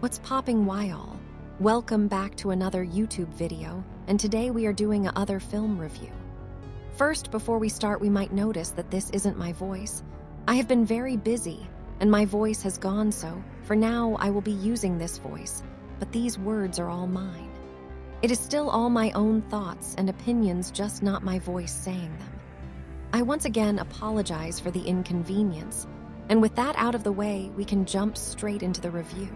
What's popping, why all? Welcome back to another YouTube video, and today we are doing a other film review. First, before we start, we might notice that this isn't my voice. I have been very busy, and my voice has gone, so for now I will be using this voice, but these words are all mine. It is still all my own thoughts and opinions, just not my voice saying them. I once again apologize for the inconvenience, and with that out of the way, we can jump straight into the review.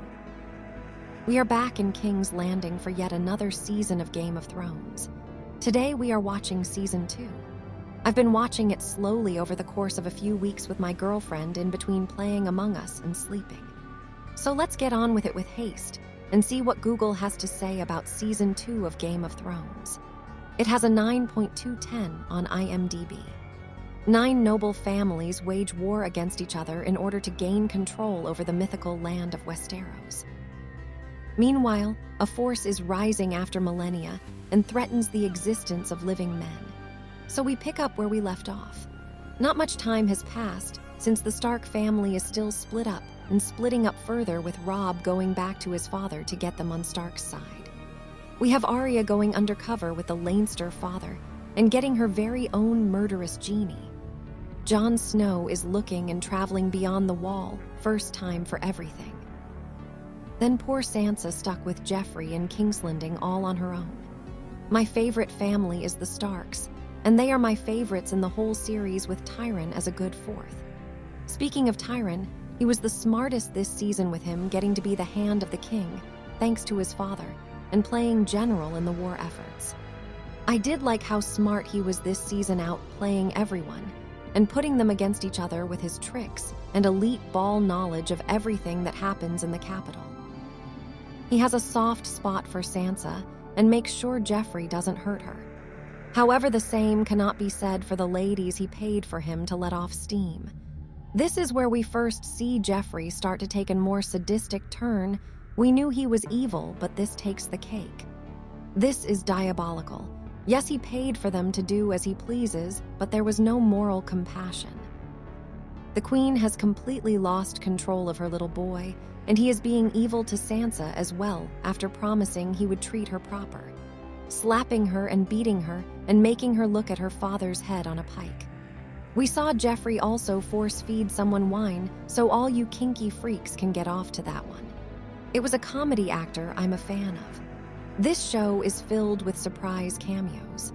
We are back in King's Landing for yet another season of Game of Thrones. Today we are watching Season 2. I've been watching it slowly over the course of a few weeks with my girlfriend in between playing Among Us and sleeping. So let's get on with it with haste and see what Google has to say about Season 2 of Game of Thrones. It has a 9.210 on IMDb. 9 noble families wage war against each other in order to gain control over the mythical land of Westeros. Meanwhile, a force is rising after millennia and threatens the existence of living men. So we pick up where we left off. Not much time has passed since the Stark family is still split up and splitting up further, with Robb going back to his father to get them on Stark's side. We have Arya going undercover with the Lannister father and getting her very own murderous genie. Jon Snow is looking and traveling beyond the wall, first time for everything. Then poor Sansa stuck with Joffrey and King's Landing all on her own. My favorite family is the Starks, and they are my favorites in the whole series, with Tyrion as a good fourth. Speaking of Tyrion, he was the smartest this season, with him getting to be the hand of the king, thanks to his father, and playing general in the war efforts. I did like how smart he was this season, out playing everyone and putting them against each other with his tricks and elite ball knowledge of everything that happens in the capital. He has a soft spot for Sansa and makes sure Joffrey doesn't hurt her. However, the same cannot be said for the ladies he paid for him to let off steam. This is where we first see Joffrey start to take a more sadistic turn. We knew he was evil, but this takes the cake. This is diabolical. Yes, he paid for them to do as he pleases, but there was no moral compassion. The queen has completely lost control of her little boy, and he is being evil to Sansa as well, after promising he would treat her proper, slapping her and beating her and making her look at her father's head on a pike. We saw Joffrey also force feed someone wine, so all you kinky freaks can get off to that one. It was a comedy actor I'm a fan of. This show is filled with surprise cameos.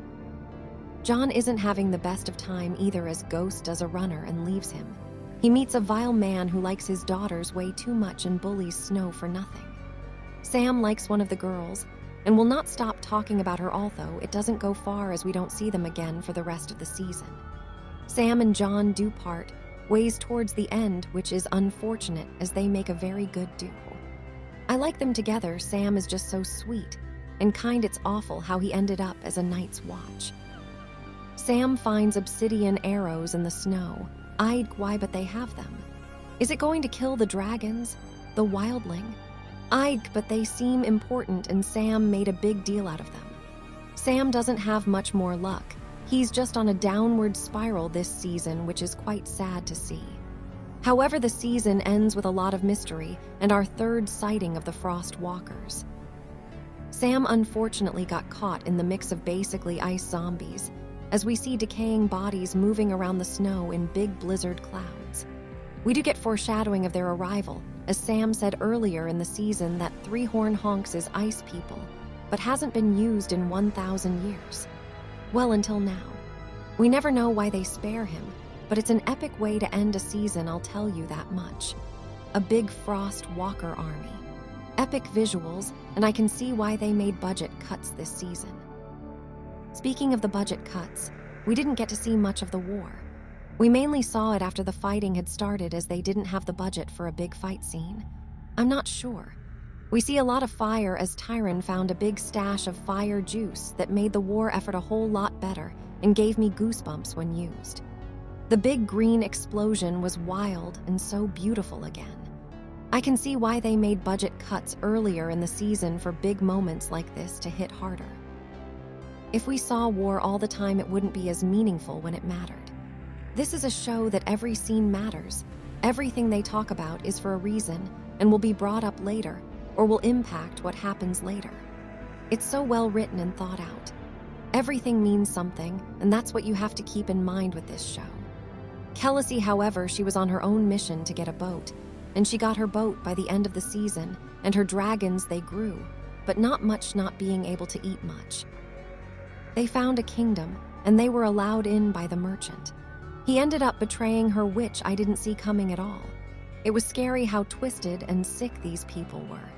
Jon isn't having the best of time either, as Ghost does a runner and leaves him. He meets a vile man who likes his daughters way too much and bullies Snow for nothing. Sam likes one of the girls and will not stop talking about her, although it doesn't go far as we don't see them again for the rest of the season. Sam and Jon do part ways towards the end, which is unfortunate as they make a very good duo. I like them together. Sam is just so sweet and kind. It's awful how he ended up as a Night's Watch. Sam finds obsidian arrows in the snow. Why, but they have them. Is it going to kill the dragons? The wildling? But they seem important, and Sam made a big deal out of them. Sam doesn't have much more luck. He's just on a downward spiral this season, which is quite sad to see. However, the season ends with a lot of mystery and our third sighting of the Frost Walkers. Sam unfortunately got caught in the mix of basically ice zombies, as we see decaying bodies moving around the snow in big blizzard clouds. We do get foreshadowing of their arrival, as Sam said earlier in the season that Three-Horn Honks is ice people, but hasn't been used in 1,000 years. Well, until now. We never know why they spare him, but it's an epic way to end a season, I'll tell you that much. A big Frost Walker army. Epic visuals, and I can see why they made budget cuts this season. Speaking of the budget cuts, we didn't get to see much of the war. We mainly saw it after the fighting had started, as they didn't have the budget for a big fight scene. I'm not sure. We see a lot of fire, as Tyrion found a big stash of fire juice that made the war effort a whole lot better and gave me goosebumps when used. The big green explosion was wild and so beautiful again. I can see why they made budget cuts earlier in the season for big moments like this to hit harder. If we saw war all the time, it wouldn't be as meaningful when it mattered. This is a show that every scene matters. Everything they talk about is for a reason and will be brought up later, or will impact what happens later. It's so well written and thought out. Everything means something, and that's what you have to keep in mind with this show. Khaleesi, however, she was on her own mission to get a boat, and she got her boat by the end of the season, and her dragons, they grew, but not much, not being able to eat much. They found a kingdom, and they were allowed in by the merchant. He ended up betraying her, which I didn't see coming at all. It was scary how twisted and sick these people were.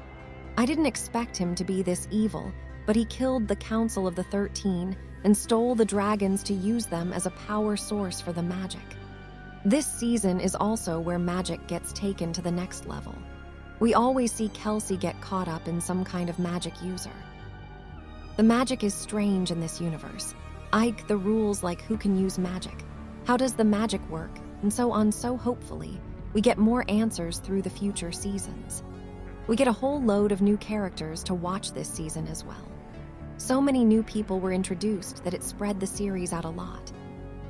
I didn't expect him to be this evil, but he killed the Council of the 13 and stole the dragons to use them as a power source for the magic. This season is also where magic gets taken to the next level. We always see Khaleesi get caught up in some kind of magic user. The magic is strange in this universe. The rules like who can use magic, how does the magic work, and so on. So hopefully, we get more answers through the future seasons. We get a whole load of new characters to watch this season as well. So many new people were introduced that it spread the series out a lot.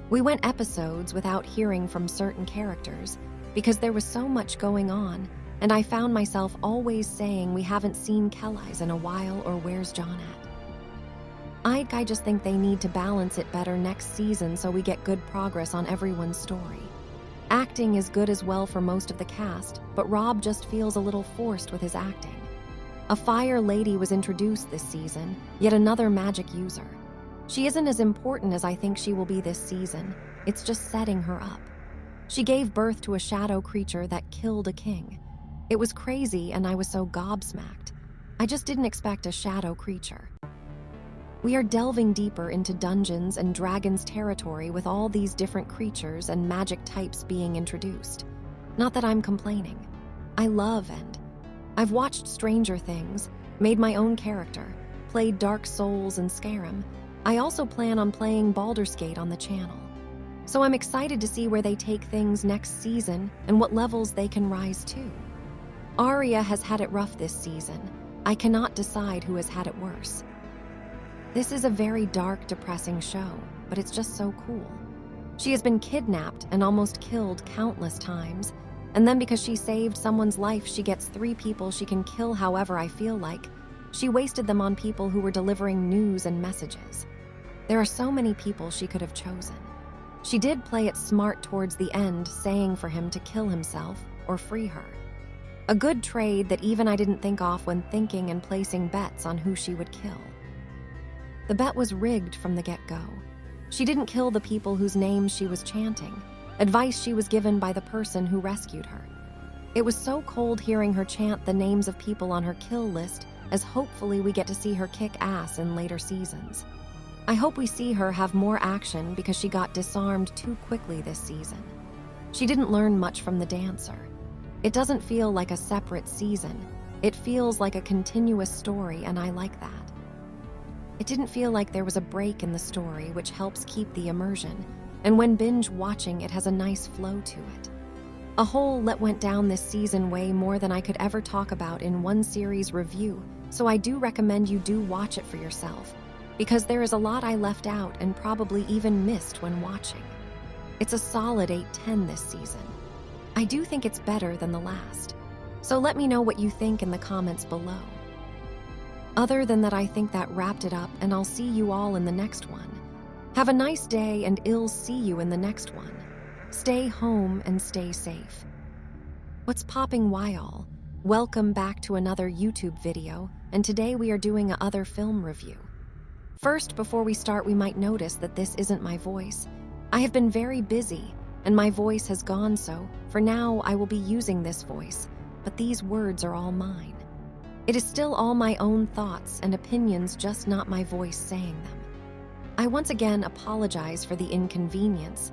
We went episodes without hearing from certain characters because there was so much going on, and I found myself always saying we haven't seen Khaleesi in a while, or where's Jon at? I just think they need to balance it better next season so we get good progress on everyone's story. Acting is good as well for most of the cast, but Robb just feels a little forced with his acting. A fire lady was introduced this season, yet another magic user. She isn't as important as I think she will be this season. It's just setting her up. She gave birth to a shadow creature that killed a king. It was crazy, and I was so gobsmacked. I just didn't expect a shadow creature. We are delving deeper into Dungeons and Dragons territory with all these different creatures and magic types being introduced. Not that I'm complaining. I love I've watched Stranger Things, made my own character, played Dark Souls and Skyrim. I also plan on playing Baldur's Gate on the channel. So I'm excited to see where they take things next season and what levels they can rise to. Arya has had it rough this season. I cannot decide who has had it worse. This is a very dark, depressing show, but it's just so cool. She has been kidnapped and almost killed countless times, and then because she saved someone's life, she gets 3 people she can kill however I feel like. She wasted them on people who were delivering news and messages. There are so many people she could have chosen. She did play it smart towards the end, saying for him to kill himself or free her. A good trade that even I didn't think off when thinking and placing bets on who she would kill. The bet was rigged from the get-go. She didn't kill the people whose names she was chanting, advice she was given by the person who rescued her. It was so cold hearing her chant the names of people on her kill list, as hopefully we get to see her kick ass in later seasons. I hope we see her have more action because she got disarmed too quickly this season. She didn't learn much from the dancer. It doesn't feel like a separate season. It feels like a continuous story, and I like that. It didn't feel like there was a break in the story, which helps keep the immersion, and when binge watching, it has a nice flow to it. A whole lot went down this season, way more than I could ever talk about in one series review, so I do recommend you do watch it for yourself, because there is a lot I left out and probably even missed when watching. It's a solid 8/10 this season. I do think it's better than the last, so let me know what you think in the comments below. Other than that, I think that wrapped it up, and I'll see you all in the next one. Have a nice day, and I'll see you in the next one. Stay home and stay safe. What's popping, why all? Welcome back to another YouTube video, and today we are doing a other film review. First, before we start, we might notice that this isn't my voice. I have been very busy, and my voice has gone, so for now I will be using this voice, but these words are all mine. It is still all my own thoughts and opinions, just not my voice saying them. I once again apologize for the inconvenience,